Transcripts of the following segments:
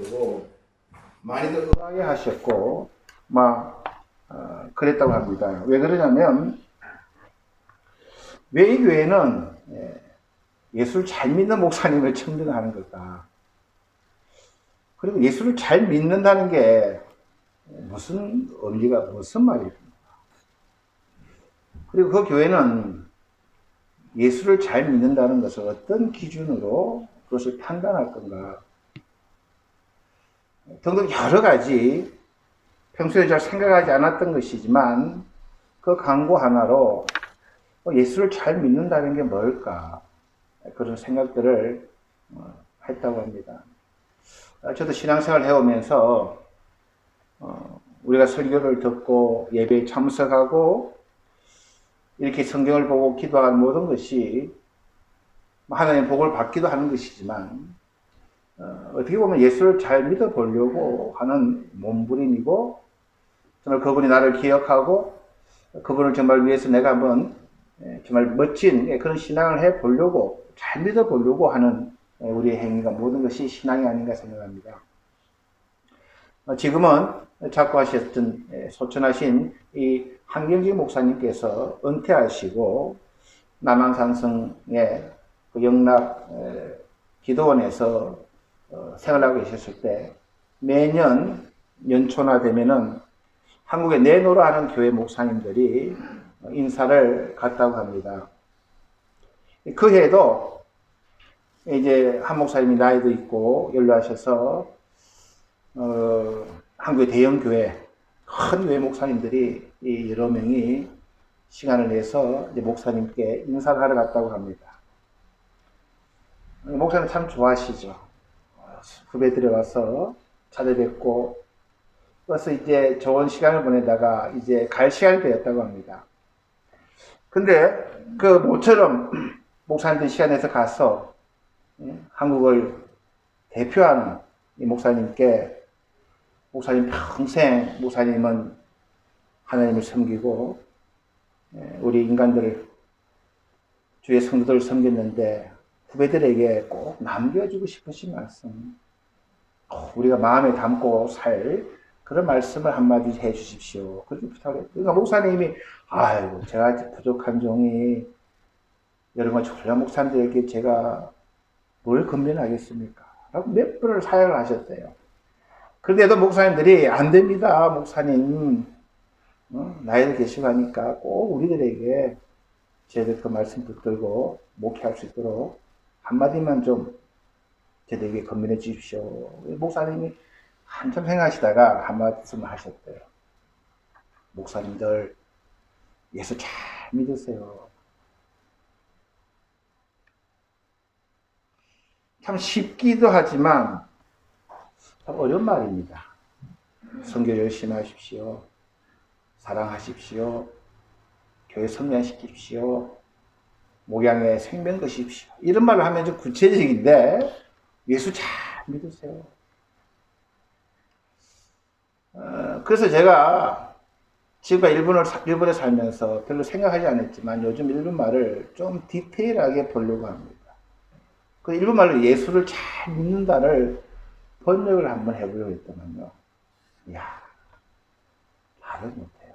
가지고 많이들 의아해 하셨고 그랬다고 합니다. 왜 그러냐면 왜 이 교회는 예수를 잘 믿는 목사님을 청정하는 걸까? 그리고 예수를 잘 믿는다는 게 무슨 의미가 무슨 말일까? 그리고 그 교회는 예수를 잘 믿는다는 것을 어떤 기준으로 그것을 판단할 건가? 등등 여러 가지 평소에 잘 생각하지 않았던 것이지만 그 강구 하나로 예수를 잘 믿는다는 게 뭘까? 그런 생각들을 했다고 합니다. 저도 신앙생활 해오면서 우리가 설교를 듣고 예배에 참석하고 이렇게 성경을 보고 기도하는 모든 것이 하나님의 복을 받기도 하는 것이지만 어떻게 보면 예수를 잘 믿어보려고 하는 몸부림이고 정말 그분이 나를 기억하고 그분을 정말 위해서 내가 한번 정말 멋진 그런 신앙을 해보려고 잘 믿어보려고 하는 우리의 행위가 모든 것이 신앙이 아닌가 생각합니다. 지금은 자꾸 하셨던 소천하신 이 한경직 목사님께서 은퇴하시고 남한산성의 그 영락 기도원에서 생활하고 계셨을 때 매년 연초나 되면은 한국에 내노라 하는 교회 목사님들이 인사를 갔다고 합니다. 그 해에도 이제 한 목사님이 나이도 있고 연로하셔서 한국의 대형 교회 큰 교회 목사님들이 여러 명이 시간을 내서 이제 목사님께 인사를 하러 갔다고 합니다. 목사님 참 좋아하시죠. 후배들이 와서 찾아뵙고 그래서 이제 좋은 시간을 보내다가 이제 갈 시간이 되었다고 합니다. 근데 그 모처럼 목사님들 시간에서 가서 한국을 대표하는 이 목사님께 목사님 평생 목사님은 하나님을 섬기고 우리 인간들을 주의 성도들을 섬겼는데 후배들에게 꼭 남겨주고 싶으신 말씀 우리가 마음에 담고 살 그런 말씀을 한마디 해 주십시오. 그렇게 부탁했어요. 그러니까 목사님이 아이고 제가 부족한 종이 여러분 졸라 목사님들에게 제가 뭘 건면하겠습니까? 라고 몇 번을 사역을 하셨대요. 그런데도 목사님들이 안 됩니다. 목사님 나이도 계시고 하니까 꼭 우리들에게 저희들 그 말씀 붙들고 목회할 수 있도록 한마디만 좀 저희들에게 건면해 주십시오. 목사님이 한참 생각하시다가 한 말씀을 하셨대요. 목사님들 예수 잘 믿으세요. 참 쉽기도 하지만 참 어려운 말입니다. 선교 열심히 하십시오. 사랑하십시오. 교회 성장시키십시오. 목양에 생명 거십시오. 이런 말을 하면 좀 구체적인데 예수 잘 믿으세요. 그래서 제가 지금까지 일본에 살면서 별로 생각하지 않았지만 요즘 일본말을 좀 디테일하게 보려고 합니다. 그 일본말로 예수를 잘 믿는다를 번역을 한번 해보려고 했더만요. 이야, 말을 못해요.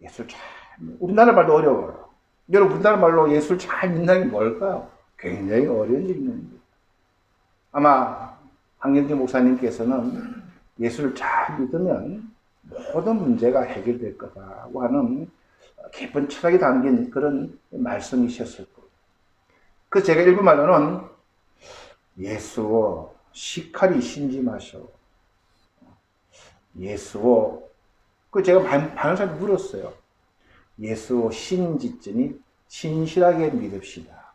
예수를 잘 우리나라 말도 어려워요. 여러분 우리나라 말로 예수를 잘 믿는다는 게 뭘까요? 굉장히 어려운 질문입니다. 아마 한경직 목사님께서는 예수를 잘 믿으면 모든 문제가 해결될 거다고 하는 깊은 철학이 담긴 그런 말씀이셨을 거예요. 그래서 제가 읽은 말로는 예수오 시카리 신지마쇼 예수오 그 제가 반응사한테 물었어요. 예수오 신지증이 신실하게 믿읍시다.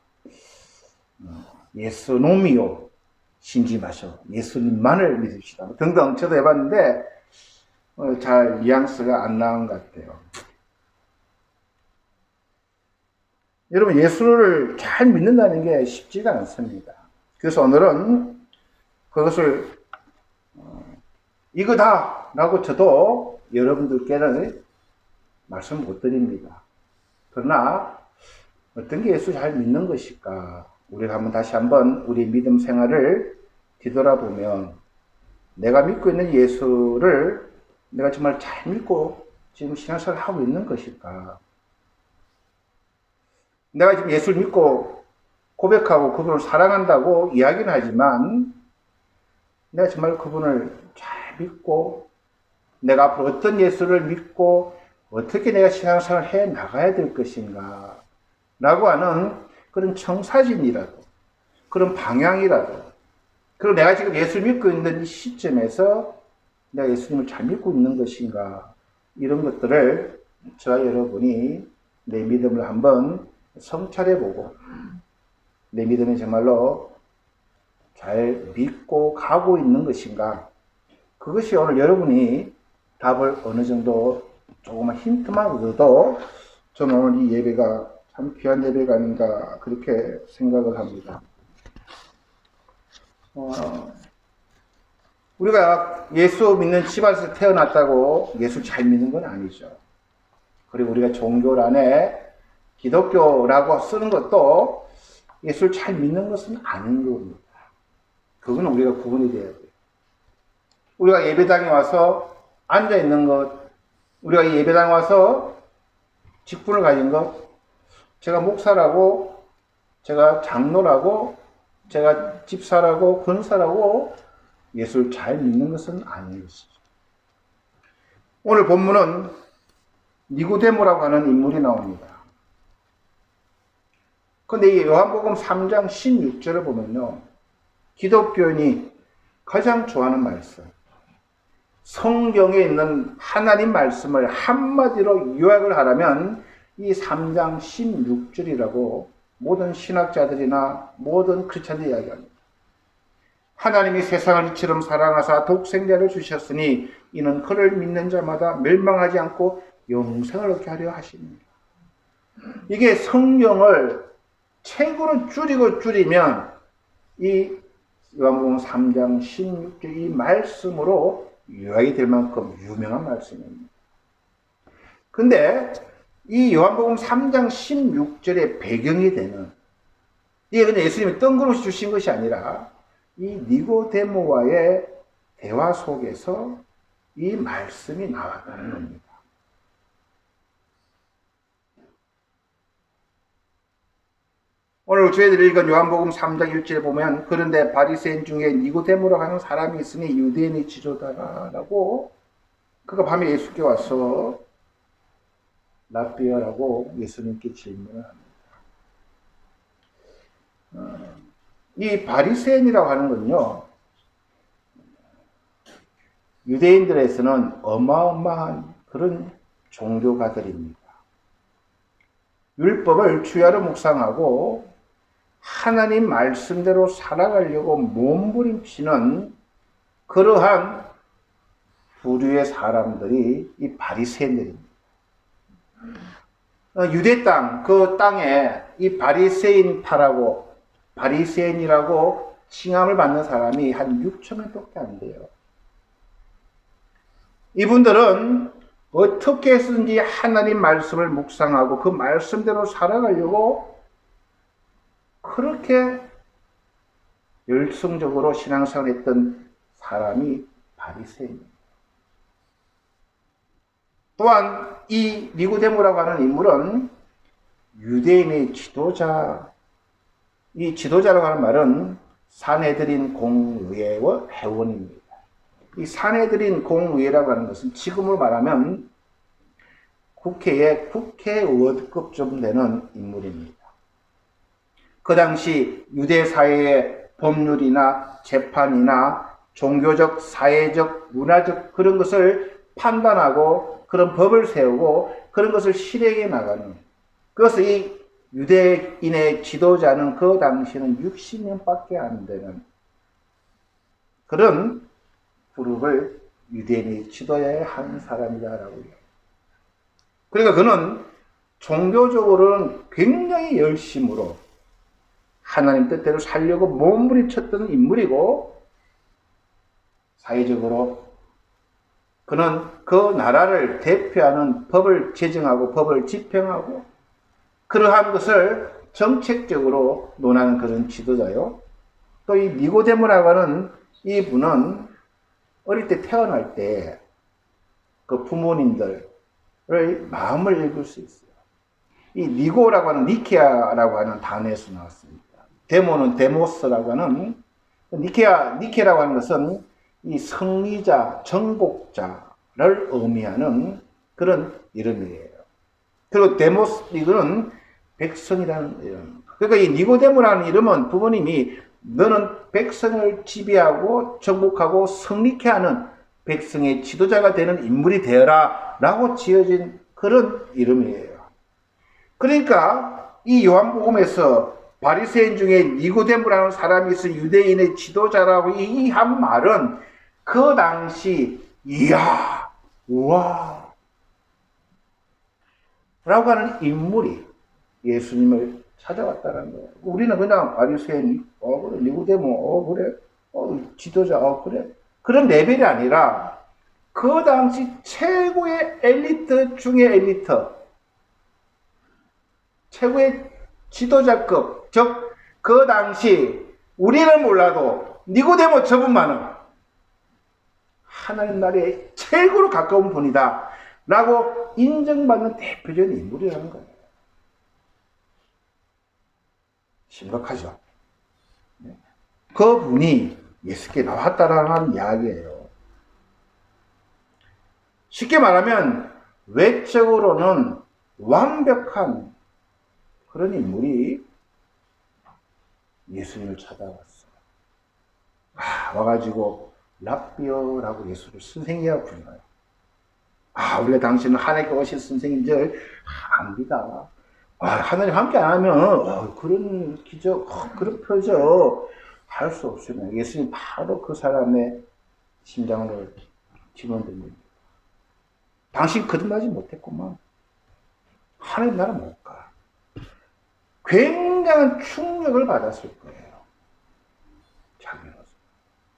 예수 놈이요 신지 마셔. 예수님만을 믿읍시다. 등등 저도 해봤는데 잘 뉘앙스가 안 나온 것 같아요. 여러분 예수를 잘 믿는다는 게 쉽지가 않습니다. 그래서 오늘은 그것을 이거다 라고 저도 여러분들께는 말씀 못 드립니다. 그러나 어떤 게 예수 잘 믿는 것일까? 우리가 다시 한번 우리 믿음 생활을 뒤돌아보면 내가 믿고 있는 예수를 내가 정말 잘 믿고 지금 신앙생활을 하고 있는 것일까? 내가 지금 예수를 믿고 고백하고 그분을 사랑한다고 이야기는 하지만 내가 정말 그분을 잘 믿고 내가 앞으로 어떤 예수를 믿고 어떻게 내가 신앙생활을 해 나가야 될 것인가 라고 하는 그런 청사진이라도 그런 방향이라도 그리고 내가 지금 예수를 믿고 있는 이 시점에서 내가 예수님을 잘 믿고 있는 것인가 이런 것들을 저와 여러분이 내 믿음을 한번 성찰해보고 내 믿음이 정말로 잘 믿고 가고 있는 것인가 그것이 오늘 여러분이 답을 어느 정도 조금만 힌트만 얻어도 저는 오늘 이 예배가 참 귀한 예배가 아닌가 그렇게 생각을 합니다. 우리가 예수 믿는 집안에서 태어났다고 예수 잘 믿는 건 아니죠. 그리고 우리가 종교란에 기독교라고 쓰는 것도 예수를 잘 믿는 것은 아닌 겁니다. 그건 우리가 구분이 돼야 돼요. 우리가 예배당에 와서 앉아있는 것, 우리가 예배당에 와서 직분을 가진 것, 제가 목사라고, 제가 장로라고, 제가 집사라고, 권사라고 예수를 잘 믿는 것은 아닌 것이죠. 오늘 본문은 니고데모라고 하는 인물이 나옵니다. 그런데 이 요한복음 3장 16절을 보면요. 기독교인이 가장 좋아하는 말씀. 성경에 있는 하나님 말씀을 한마디로 요약을 하라면 이 3장 16절이라고 모든 신학자들이나 모든 크리스찬들이 이야기합니다. 하나님이 세상을 이처럼 사랑하사 독생자를 주셨으니 이는 그를 믿는 자마다 멸망하지 않고 영생을 얻게 하려 하십니다. 이게 성경을 책으로 줄이면 이 요한복음 3장 16절 이 말씀으로 요약이 될 만큼 유명한 말씀입니다. 근데 이 요한복음 3장 16절의 배경이 되는 이게 그냥 예수님이 뜬금없이 주신 것이 아니라 이 니고데모와의 대화 속에서 이 말씀이 나왔다는 겁니다. 오늘 저희들이 읽은 요한복음 3장 1절에 보면 그런데 바리새인 중에 니고데모라고 하는 사람이 있으니 유대인의 지도자라고 그가 밤에 예수께 와서 랍비어라고 예수님께 질문을 합니다. 이 바리새인이라고 하는 건요 유대인들에서는 어마어마한 그런 종교가들입니다. 율법을 주야로 묵상하고 하나님 말씀대로 살아가려고 몸부림치는 그러한 부류의 사람들이 이 바리새인들입니다. 유대 땅, 그 땅에 이 바리새인파라고 바리새인이라고 칭함을 받는 사람이 한 6천 명밖에 안 돼요. 이분들은 어떻게 해서든지 하나님 말씀을 묵상하고 그 말씀대로 살아가려고 그렇게 열성적으로 신앙생활을 했던 사람이 바리새인입니다. 또한 이 니고데모라고 하는 인물은 유대인의 지도자, 이 지도자라고 하는 말은 산헤드린 공의회의 회원입니다. 이 산헤드린 공의회라고 하는 것은 지금으로 말하면 국회의 국회의원급 좀 되는 인물입니다. 그 당시 유대 사회의 법률이나 재판이나 종교적, 사회적, 문화적 그런 것을 판단하고 그런 법을 세우고 그런 것을 실행해 나가는 그것을 이 유대인의 지도자는 그 당시에는 60명밖에 안 되는 그런 그룹을 유대인이 지도자의 한 사람이다라고 해요. 그러니까 그는 종교적으로는 굉장히 열심으로 하나님 뜻대로 살려고 몸부림쳤던 인물이고 사회적으로 그는 그 나라를 대표하는 법을 제정하고 법을 집행하고 그러한 것을 정책적으로 논하는 그런 지도자요. 또 이 니고데모라고 하는 이분은 어릴 때 태어날 때 그 부모님들의 마음을 읽을 수 있어요. 이 니고라고 하는 니케아라고 하는 단어에서 나왔습니다. 데모는 데모스라고 하는 니케라고 하는 것은 이 승리자, 정복자를 의미하는 그런 이름이에요. 그리고 데모스 이거는 백성이라는 이름. 그러니까 이 니고데모라는 이름은 부모님이 너는 백성을 지배하고 정복하고 승리케 하는 백성의 지도자가 되는 인물이 되어라 라고 지어진 그런 이름이에요. 그러니까 이 요한복음에서 바리새인 중에 니고데모라는 사람이 있어 유대인의 지도자라고 이 한 말은 그 당시 이야 우와 라고 하는 인물이 예수님을 찾아왔다는 거예요. 우리는 그냥 바리새인 그래 니고데모 그래 지도자 그래 그런 레벨이 아니라 그 당시 최고의 엘리트 중의 엘리트, 최고의 지도자급, 즉 그 당시 우리는 몰라도 니고데모 저분만은 하나님 나라에 최고로 가까운 분이다 라고 인정받는 대표적인 인물이라는 거예요. 심각하죠. 그 분이 예수께 나왔다라는 이야기예요. 쉽게 말하면 외적으로는 완벽한 그런 인물이 예수님을 찾아왔어요. 와가지고 랍비어라고 예수를 선생이라고 불러요. 원래 당신은 하나님께 오신 선생인 줄 압니다. 하나님 함께 안 하면 그런 기적, 그런 표적 할 수 없으면 예수님 바로 그 사람의 심장을 집어넣습니다. 당신 거듭나지 못했구만. 하나님 나라 못 가. 굉장한 충격을 받았을 거예요. 자기로서.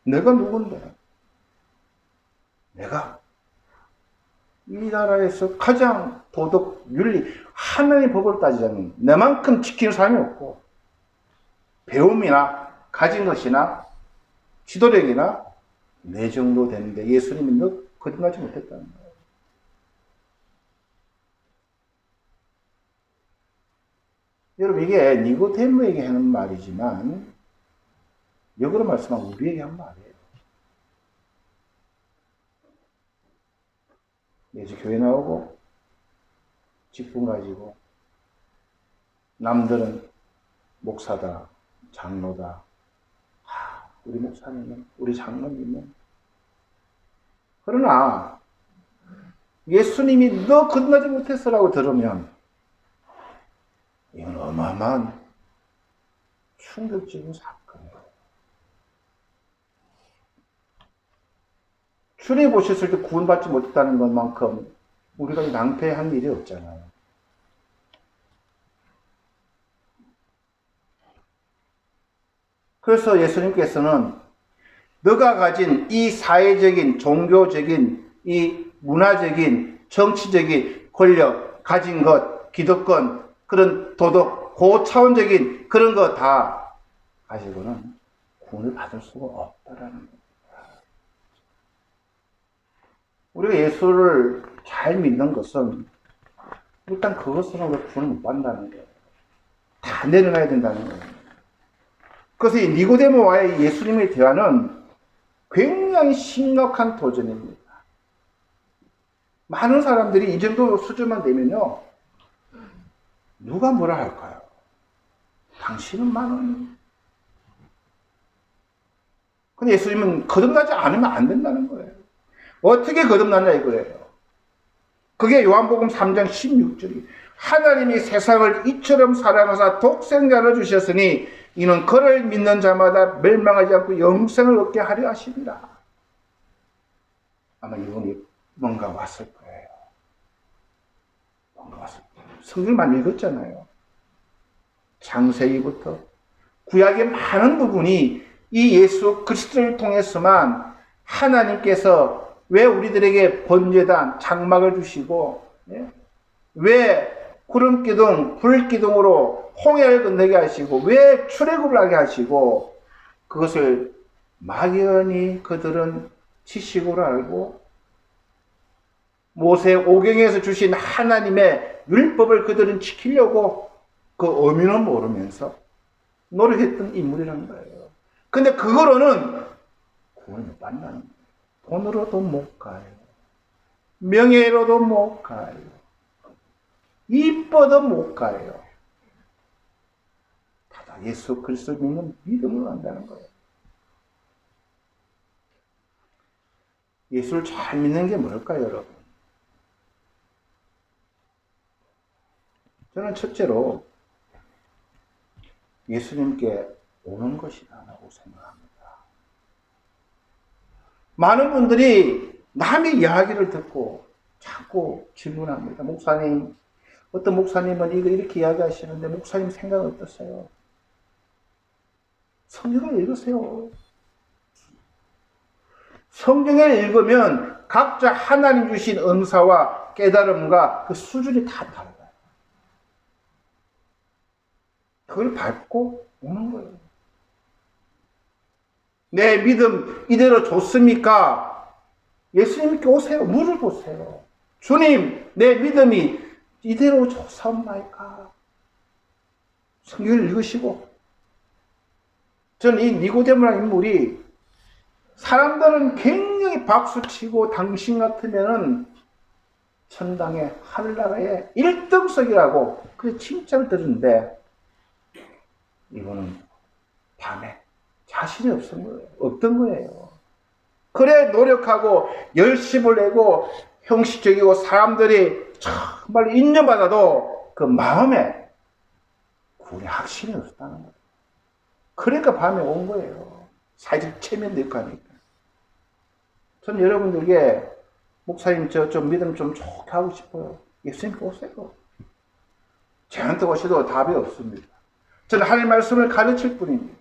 내가 누군데? 내가 이 나라에서 가장 도덕, 윤리, 하나님의 법을 따지자면 내만큼 지키는 사람이 없고 배움이나 가진 것이나 지도력이나 내 정도 되는데 예수님이 너 거듭나지 못했다는 거예요. 여러분 이게 니고데모에게 하는 말이지만 역으로 말씀하면 우리에게 한 말이에요. 이제 교회 나오고 직분 가지고 남들은 목사다, 장로다. 우리 목사님은, 우리 장로님은. 그러나 예수님이 너 거듭나지 못했어라고 들으면 이건 어마어마한 충격적인 사건이에요. 주님 보셨을 때 구원받지 못했다는 것만큼 우리가 낭패한 일이 없잖아요. 그래서 예수님께서는 너가 가진 이 사회적인, 종교적인, 이 문화적인, 정치적인 권력, 가진 것, 기득권, 그런 도덕, 고차원적인 그런 거 다 가지고는 구원을 받을 수가 없다라는 거예요. 우리가 예수를 잘 믿는 것은 일단 그것으로 구원을 못 받는다는 거예요. 다 내려놔야 된다는 거예요. 그래서 이 니고데모와의 예수님의 대화는 굉장히 심각한 도전입니다. 많은 사람들이 이 정도 수준만 되면요, 누가 뭐라 할까요? 당신은 많은. 근데 예수님은 거듭나지 않으면 안 된다는 거예요. 어떻게 거듭나냐 이거예요. 그게 요한복음 3장 16절이 하나님이 세상을 이처럼 사랑하사 독생자를 주셨으니 이는 그를 믿는 자마다 멸망하지 않고 영생을 얻게 하려 하십니다. 아마 이분이 뭔가 왔을 거예요. 뭔가 왔을 거예요. 성경만 읽었잖아요. 창세기부터 구약의 많은 부분이 이 예수 그리스도를 통해서만 하나님께서 왜 우리들에게 번제단 장막을 주시고 왜 구름기둥 불기둥으로 홍해를 건너게 하시고 왜 출애굽을 하게 하시고 그것을 막연히 그들은 지식으로 알고 모세 오경에서 주신 하나님의 율법을 그들은 지키려고 그 의미는 모르면서 노력했던 인물이라는 거예요. 근데 그거로는 구원을 못 받는다는 거예요. 돈으로도 못 가요. 명예로도 못 가요. 이뻐도 못 가요. 다 예수 그리스도를 믿는 믿음으로 간다는 거예요. 예수를 잘 믿는 게 뭘까요, 여러분? 저는 첫째로 예수님께 오는 것이라고 생각합니다. 많은 분들이 남의 이야기를 듣고 자꾸 질문합니다. 목사님, 어떤 목사님은 이거 이렇게 이야기하시는데 목사님 생각 어떠세요? 성경을 읽으세요. 성경을 읽으면 각자 하나님 주신 은사와 깨달음과 그 수준이 다 달라요. 그걸 밟고 오는 거예요. 내 믿음 이대로 좋습니까? 예수님께 오세요. 물어보세요. 주님, 내 믿음이 이대로 좋사옵나이까? 성경을 읽으시고. 저는 이 니고데모라는 인물이 사람들은 굉장히 박수치고 당신 같으면은 천당의 하늘나라의 1등석이라고 그렇게 칭찬을 들었는데 이거는 밤에 자신이 없던 거예요. 그래 노력하고 열심을 내고 형식적이고 사람들이 정말 인정받아도 그 마음에 구원의 확신이 없었다는 거예요. 그러니까 밤에 온 거예요. 사회적 체면도 있고 하니까. 저는 여러분들에게 목사님 저 좀 믿음 좀 좋게 하고 싶어요. 예수님께 오세요. 저한테 오셔도 답이 없습니다. 저는 하나님 말씀을 가르칠 뿐입니다.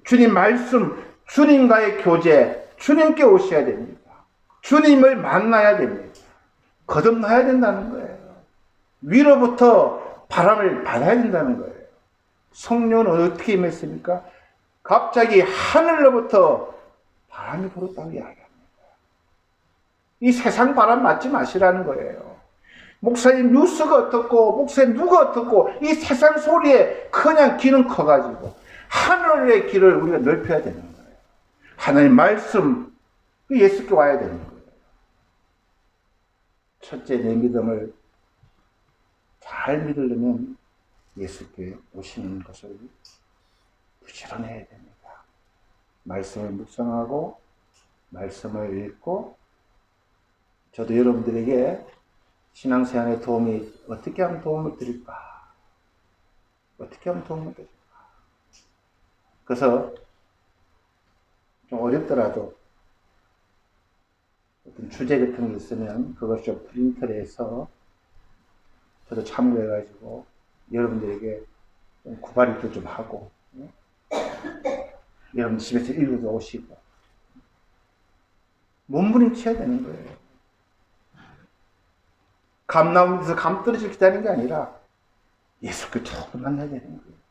주님 말씀, 주님과의 교제, 주님께 오셔야 됩니다. 주님을 만나야 됩니다. 거듭나야 된다는 거예요. 위로부터 바람을 받아야 된다는 거예요. 성령은 어떻게 임했습니까? 갑자기 하늘로부터 바람이 불었다고 이야기합니다. 이 세상 바람 맞지 마시라는 거예요. 목사님 뉴스가 어떻고 목사님 누가 어떻고 이 세상 소리에 그냥 귀는 커가지고 하늘의 길을 우리가 넓혀야 되는 거예요. 하나님 말씀 예수께 와야 되는 거예요. 첫째, 내 믿음을 잘 믿으려면 예수께 오시는 것을 부지런해야 됩니다. 말씀을 묵상하고 말씀을 읽고 저도 여러분들에게 신앙생활에 도움이 어떻게 하면 도움을 드릴까? 어떻게 하면 도움을 드릴까? 그래서 좀 어렵더라도 어떤 주제 같은 게 있으면 그걸 좀 프린트를 해서 저도 참고해가지고 여러분들에게 좀 구발일도 좀 하고 여러분 집에서 읽어도 오시고 몸부림쳐야 되는 거예요. 감나무에서 감 떨어질 기다리는 게 아니라 예수께 조금 만나야 되는 거예요.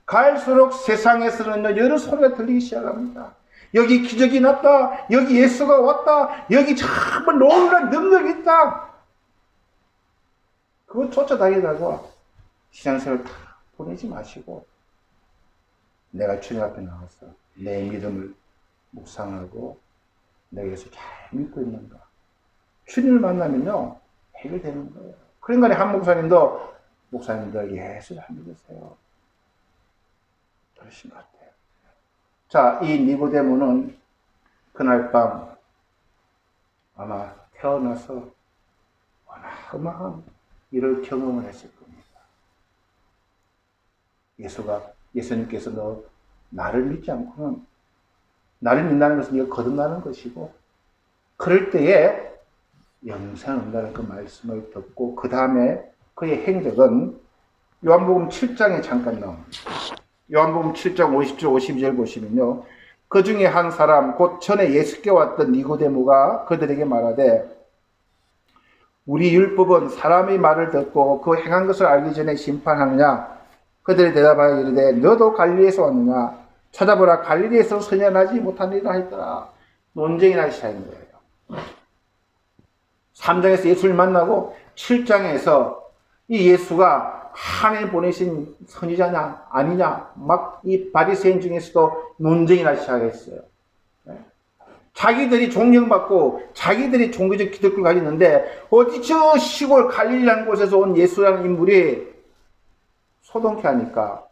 갈수록 세상에서는 여러 소리가 들리기 시작합니다. 여기 기적이 났다. 여기 예수가 왔다. 여기 정말 놀라운 능력이 있다. 그거 쫓아다니다가 신앙생활 다 보내지 마시고 내가 주님 앞에 나와서 내 믿음을 묵상하고 내가 예수 잘 믿고 있는가. 주님을 만나면요 해결되는 거예요. 그러니까 한 목사님도 목사님들 예수 잘 믿으세요. 그러신 것 같아요. 자, 이 니고데모는 그날 밤 아마 태어나서 어마어마한 일을 경험을 했을 겁니다. 예수님께서 너 나를 믿지 않고는 나를 믿는다는 것은 네가 거듭나는 것이고 그럴 때에 영생을 얻는다는 그 말씀을 듣고 그 다음에 그의 행적은 요한복음 7장에 잠깐 나옵니다. 요한복음 7장 50절 52절 보시면요. 그 중에 한 사람 곧 전에 예수께 왔던 니고데모가 그들에게 말하되 우리 율법은 사람의 말을 듣고 그 행한 것을 알기 전에 심판하느냐? 그들이 대답하여 이르되 너도 갈릴리에서 왔느냐? 찾아보라 갈릴리에서 선연하지 못한 일을 하였더라. 논쟁이 나기 시작한 거예요. 3장에서 예수를 만나고 7장에서 이 예수가 하나님 보내신 선지자냐 아니냐 막 이 바리새인 중에서도 논쟁이 나기 시작했어요. 자기들이 존경받고 자기들이 종교적 기득권을 가졌는데 어디 저 시골 갈릴리라는 곳에서 온 예수라는 인물이 소동케 하니까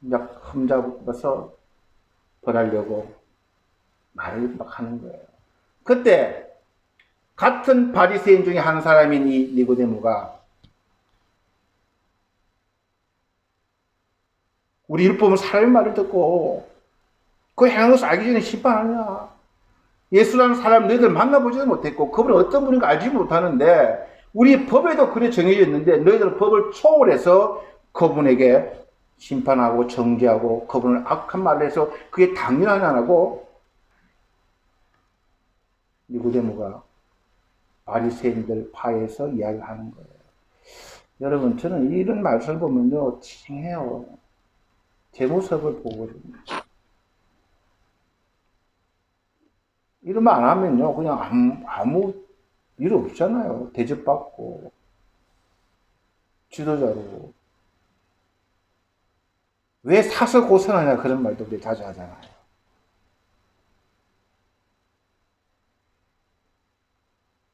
이제 흠잡아서 벌하려고 말을 막 하는 거예요. 그때 같은 바리새인 중에 한 사람인 이 니고데모가 우리 율법은 사람의 말을 듣고 그 행한 것을 알기 전에 심판하냐. 예수라는 사람 너희들 만나보지도 못했고 그분이 어떤 분인가 알지 못하는데 우리 법에도 그래 정해져 있는데 너희들은 법을 초월해서 그분에게 심판하고 정죄하고 그분을 악한 말을 해서 그게 당연하냐고 니고데모가 바리새인들 파에서 이야기하는 거예요. 여러분 저는 이런 말씀을 보면요 칭해요. 제 모습을 보거든요. 이런 말 안 하면요 그냥 아무 일 없잖아요. 대접받고 지도자로 왜 사서 고생하냐 그런 말도 우리 자주 하잖아요.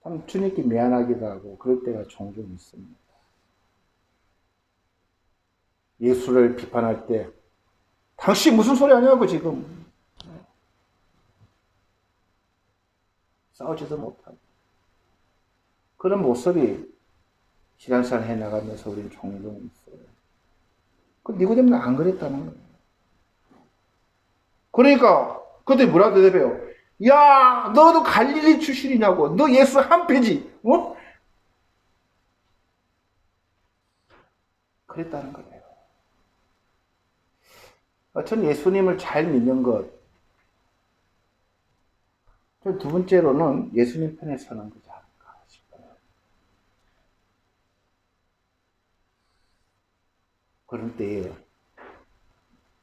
참 주님께 미안하기도 하고 그럴 때가 종종 있습니다. 예수를 비판할 때 당신 무슨 소리 하냐고 지금 싸우지도 못하고 그런 모습이 신앙생활 해나가면서 우리는 종종 있어요. 그 니고데모는 안 그랬다는 거예요. 그러니까 그때 뭐라 대답해요? 야 너도 갈릴리 출신이냐고 너 예수 한패지 어? 그랬다는 거예요. 전 예수님을 잘 믿는 것 두 번째로는 예수님 편에 서는 거지 않을까 싶어요. 그럴 때에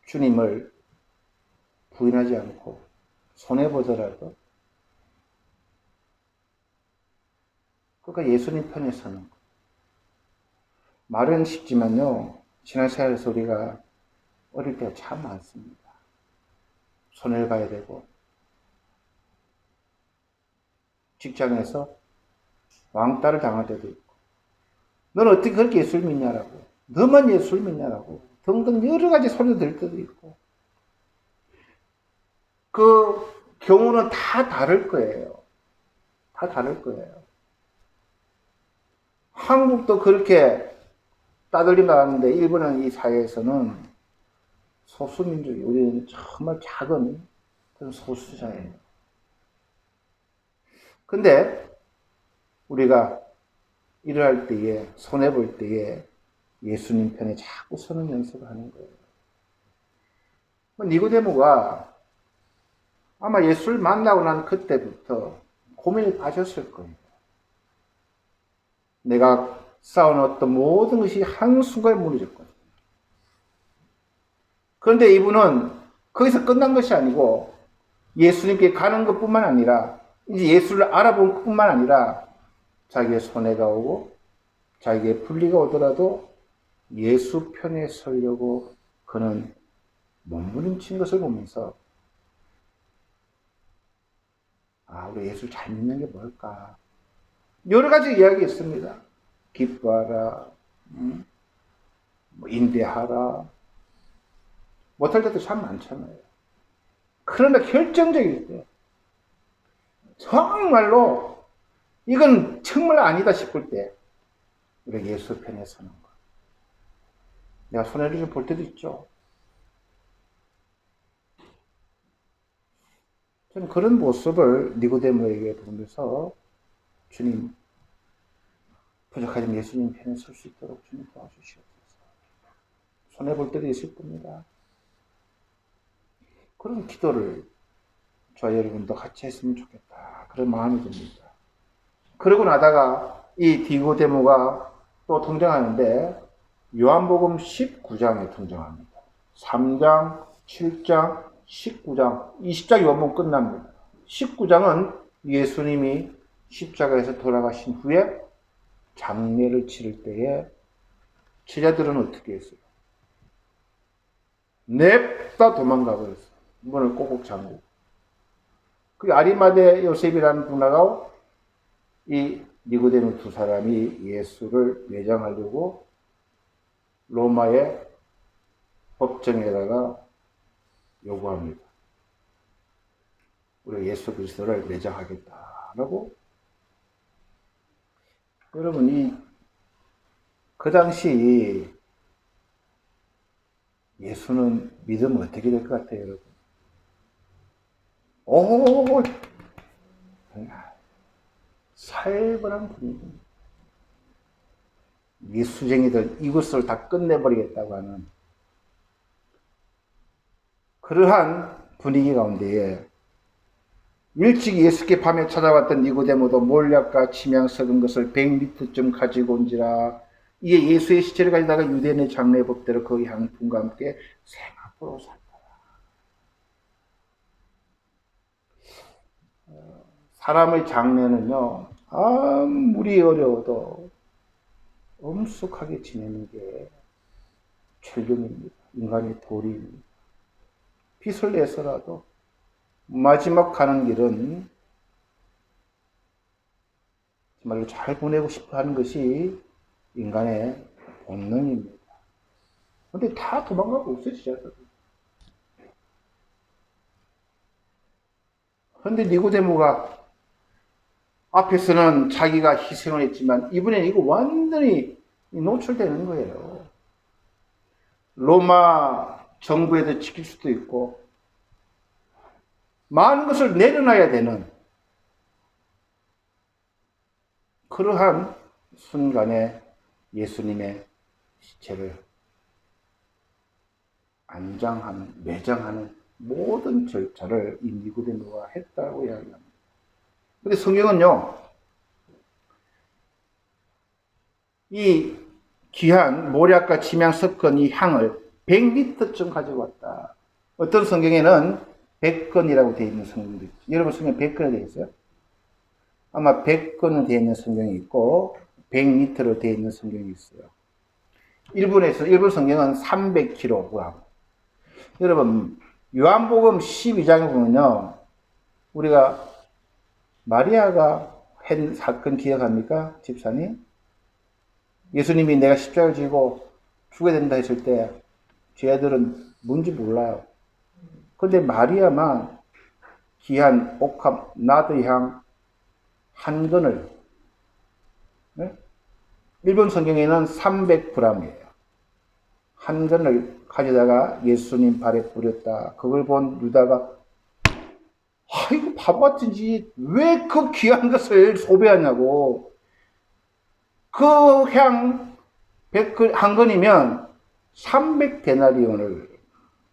주님을 부인하지 않고 손해보더라도 그러니까 예수님 편에 서는 거. 말은 쉽지만요 신앙생활에서 우리가 어릴 때가 참 많습니다. 손해를 봐야 되고 직장에서 왕따를 당할 때도 있고 너는 어떻게 그렇게 예수를 믿냐라고 너만 예수를 믿냐라고 등등 여러 가지 소리도 들 때도 있고 그 경우는 다 다를 거예요. 다 다를 거예요. 한국도 그렇게 따돌림 나왔는데 일본은 이 사회에서는 소수민족이 우리는 정말 작은 그런 소수자예요. 근데 우리가 일을 할 때에 손해볼 때에 예수님 편에 자꾸 서는 연습을 하는 거예요. 니고데모가 아마 예수를 만나고 난 그때부터 고민에 빠졌을 거예요. 내가 쌓아놓았던 모든 것이 한순간에 무너졌거든요. 그런데 이분은 거기서 끝난 것이 아니고 예수님께 가는 것뿐만 아니라 이제 예수를 알아본 것뿐만 아니라 자기의 손해가 오고 자기의 분리가 오더라도 예수 편에 서려고 그는 몸부림친 것을 보면서 우리 예수를 잘 믿는 게 뭘까? 여러 가지 이야기 있습니다. 기뻐하라, 인대하라, 못할 때도 참 많잖아요. 그러나 결정적일 때 정말로 이건 정말 아니다 싶을 때 우리가 예수 편에 서는 것. 내가 손해를 좀 볼 때도 있죠. 저는 그런 모습을 니고데모에게 보면서 주님 부족하지만 예수님 편에 설 수 있도록 주님 도와주시옵소서. 손해 볼 때도 있을 겁니다. 그런 기도를 저와 여러분도 같이 했으면 좋겠다. 그런 마음이 듭니다. 그러고 나다가 이 니고데모가 또 등장하는데 요한복음 19장에 등장합니다. 3장 7장, 19장, 20장이 원문 끝납니다. 19장은 예수님이 십자가에서 돌아가신 후에 장례를 치를 때에 제자들은 어떻게 했어요? 냅다 도망가 버렸어요. 문을 꼭꼭 잠그고. 그 아리마대 요셉이라는 분하고 이 니고데모 두 사람이 예수를 매장하려고 로마의 법정에다가 요구합니다. 우리가 예수 그리스도를 매장하겠다라고. 여러분, 그 당시 예수는 믿으면 어떻게 될 것 같아요, 여러분? 오, 살벌한 분위기. 미수쟁이들 이것을 다 끝내버리겠다고 하는 그러한 분위기 가운데에 일찍 예수께 밤에 찾아왔던 니고데모도 몰약과 침향 썩은 것을 100리터쯤 가지고 온지라. 이에 예수의 시체를 가져다가 유대인의 장례법대로 그 향품과 함께 생각으로 샀다. 사람의 장례는요, 아무리 어려워도 엄숙하게 지내는 게 철경입니다. 인간의 도리입니다. 빚을 내서라도 마지막 가는 길은 정말로 잘 보내고 싶어 하는 것이 인간의 본능입니다. 근데 다 도망가고 없어지잖아요. 그런데 니고데모가 앞에서는 자기가 희생을 했지만 이번엔 이거 완전히 노출되는 거예요. 로마 정부에도 지킬 수도 있고 많은 것을 내려놔야 되는 그러한 순간에 예수님의 시체를 안장하는, 매장하는 모든 절차를 이 니고데모가 했다고 이야기합니다. 근데 성경은요, 이 귀한 모략과 침향 섞은 이 향을 100리터쯤 가지고 왔다. 어떤 성경에는 100건이라고 되어 있는 성경도 있죠. 여러분 성경 100건이 되어 있어요? 아마 100건은 되어 있는 성경이 있고 100리터로 되어 있는 성경이 있어요. 일본 성경은 300kg. 여러분 요한복음 12장에 보면요, 우리가 마리아가 한 사건 기억합니까? 집사님? 예수님이 내가 십자가를 지고 죽어야 된다 했을 때 쟤들은 뭔지 몰라요. 근데 마리아만 귀한 옥합 나드향 한 건을, 네? 일본 성경에는 300g이에요. 한 건을 가져다가 예수님 발에 뿌렸다. 그걸 본 유다가 이거 바보 같은지 왜 그 귀한 것을 소비하냐고. 그 향 100, 한 건이면 300데나리온을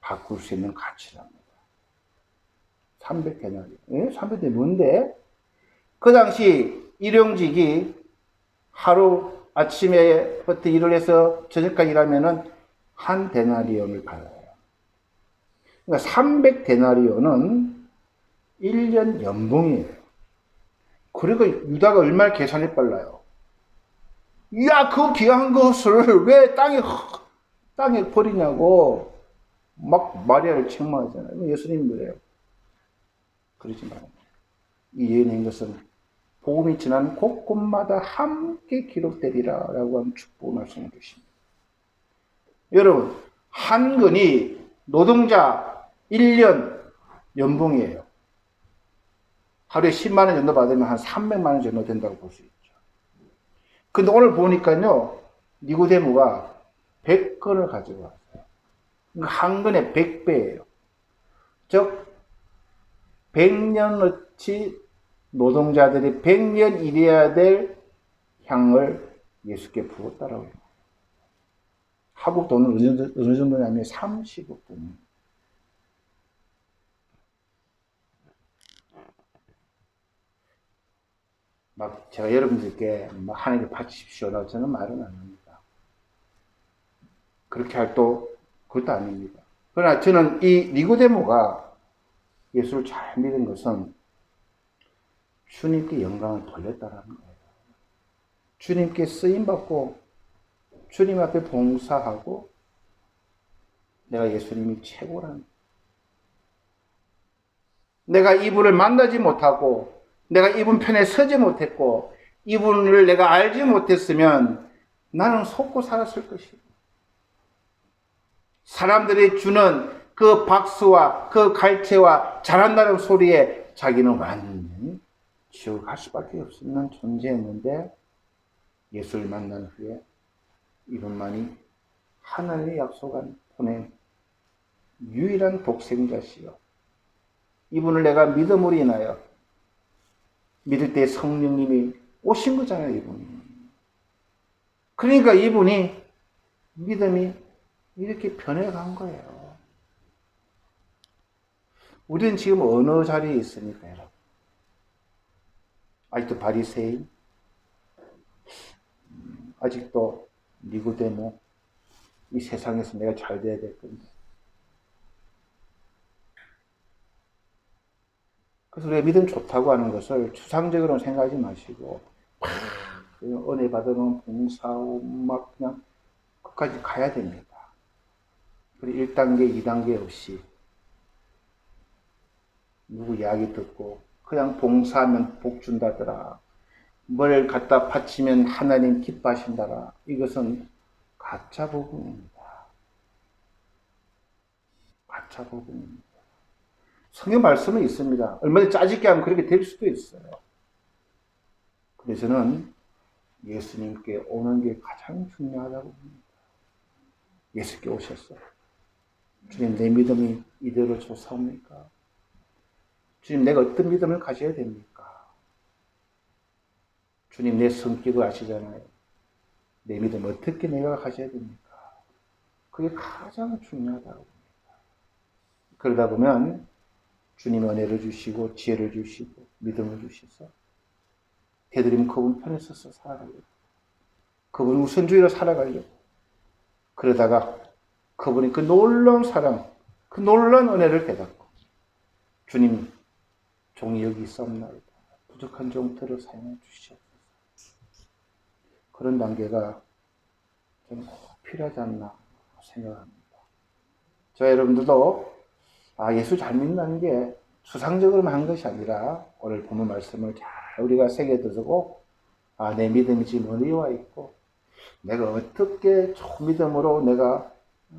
바꿀 수 있는 가치랍니다. 300데나리온. 예? 300데나리온 뭔데? 그 당시 일용직이 하루 아침에부터 일을 해서 저녁까지 일하면은 한 데나리온을 받아요. 그러니까 300데나리온은 1년 연봉이에요. 그리고 유다가 얼마나 계산이 빨라요. 야, 그 귀한 것을 왜 땅에 버리냐고 막 마리아를 책망하잖아요. 예수님이 그래요. 그러지 말아요. 이 예언인 것은 복음이 지난 곳곳마다 함께 기록되리라 라고 하는 축복 말씀을 주십니다. 여러분, 한 건이 노동자 1년 연봉이에요. 하루에 10만 원 정도 받으면 한 300만 원 정도 된다고 볼 수 있죠. 근데 오늘 보니까요, 니고데모가 100건을 가지고 왔어요. 한 건에 100배예요. 즉 100년어치 노동자들이 100년 일해야 될 향을 예수께 부었다라고 해요. 한국 돈은 어느 정도냐면 30억 돈. 막 제가 여러분들께 막 하나님께 바치십시오라고 저는 말은 안 합니다. 그렇게 할 또 그것도 아닙니다. 그러나 저는 이 니고데모가 예수를 잘 믿은 것은 주님께 영광을 돌렸다는 거예요. 주님께 쓰임받고 주님 앞에 봉사하고 내가 예수님이 최고라는, 내가 이분을 만나지 못하고 내가 이분 편에 서지 못했고 이분을 내가 알지 못했으면 나는 속고 살았을 것이고, 사람들이 주는 그 박수와 그 갈채와 잘한다는 소리에 자기는 완전히 지옥 갈 수밖에 없는 존재였는데, 예수를 만난 후에 이분만이 하나님의 약속한 보낸 유일한 독생자시요, 이분을 내가 믿음으로 인하여 믿을 때 성령님이 오신 거잖아요, 이분이. 그러니까 이분이 믿음이 이렇게 변해간 거예요. 우리는 지금 어느 자리에 있습니까, 여러분? 아직도 바리새인, 아직도 니고데모, 이 세상에서 내가 잘 돼야 될 건데. 그래서 우리가 믿음 좋다고 하는 것을 추상적으로 생각하지 마시고 은혜 받으면 봉사하고 막 그냥 끝까지 가야 됩니다. 그리고 1단계, 2단계 없이 누구 이야기 듣고 그냥 봉사하면 복 준다더라, 뭘 갖다 바치면 하나님 기뻐하신다라, 이것은 가짜 복음입니다. 가짜 복음입니다. 성경 말씀은 있습니다. 얼마나 짜집게 하면 그렇게 될 수도 있어요. 그래서 저는 예수님께 오는 게 가장 중요하다고 봅니다. 예수께 오셨어요. 주님, 내 믿음이 이대로 좋사옵니까? 주님, 내가 어떤 믿음을 가져야 됩니까? 주님, 내 성격을 아시잖아요. 내 믿음 어떻게 내가 가져야 됩니까? 그게 가장 중요하다고 봅니다. 그러다 보면 주님이 은혜를 주시고 지혜를 주시고 믿음을 주셔서 되도록이면 그분 편에 서서 살아가려고, 그분 우선주의로 살아가려고, 그러다가 그분이 그 놀라운 사랑, 그 놀라운 은혜를 깨닫고 주님, 종이 여기 있사옵나이다, 부족한 종들을 사용해 주시옵소서. 그런 단계가 저는 꼭 필요하지 않나 생각합니다. 저 여러분들도 예수 잘 믿는다는 게 수상적으로만 한 것이 아니라 오늘 본문 말씀을 잘 우리가 새겨두고 내 믿음이 지금 어디에 와 있고 내가 어떻게 좋은 믿음으로 내가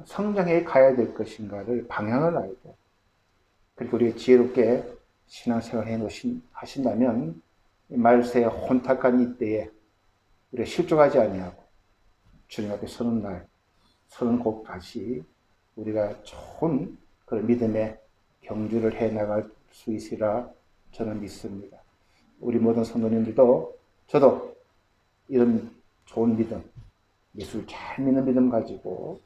성장해 가야 될 것인가를 방향을 알고, 그리고 우리가 지혜롭게 신앙생활 하신다면 말세의 혼탁한 이때에 우리가 실족하지 아니하고 주님 앞에 서는 날, 서는 곳까지 우리가 좋은 그런 믿음의 경주를 해 나갈 수 있으리라 저는 믿습니다. 우리 모든 성도님들도, 저도 이런 좋은 믿음, 예수를 잘 믿는 믿음 가지고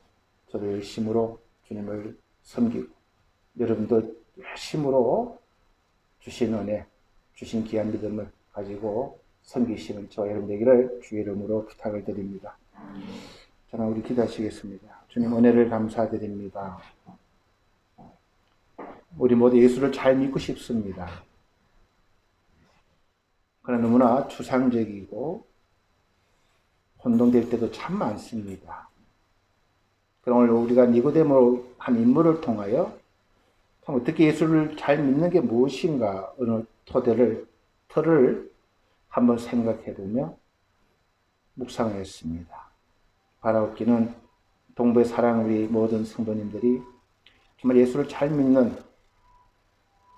저도 열심으로 주님을 섬기고, 여러분도 열심으로 주신 은혜, 주신 귀한 믿음을 가지고 섬기시는 저 여러분 되기를 주의 이름으로 부탁을 드립니다. 저는 우리 기도하시겠습니다. 주님, 은혜를 감사드립니다. 우리 모두 예수를 잘 믿고 싶습니다. 그러나 너무나 추상적이고 혼동될 때도 참 많습니다. 그럼 오늘 우리가 니고데모 한 인물을 통하여 참 어떻게 예수를 잘 믿는 게 무엇인가, 어느 틀을 한번 생각해보며 묵상하였습니다. 바라옵기는 동부에 사랑하는 우리 모든 성도님들이 정말 예수를 잘 믿는,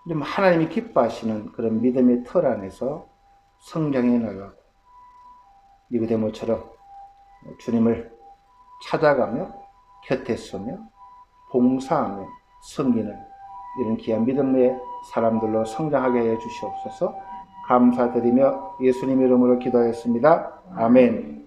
하나님이 기뻐하시는 그런 믿음의 틀 안에서 성장해 나가고 니고데모처럼 주님을 찾아가며 곁에 서며 봉사하며 섬기는 이런 귀한 믿음의 사람들로 성장하게 해 주시옵소서. 감사드리며 예수님 이름으로 기도하였습니다. 아멘.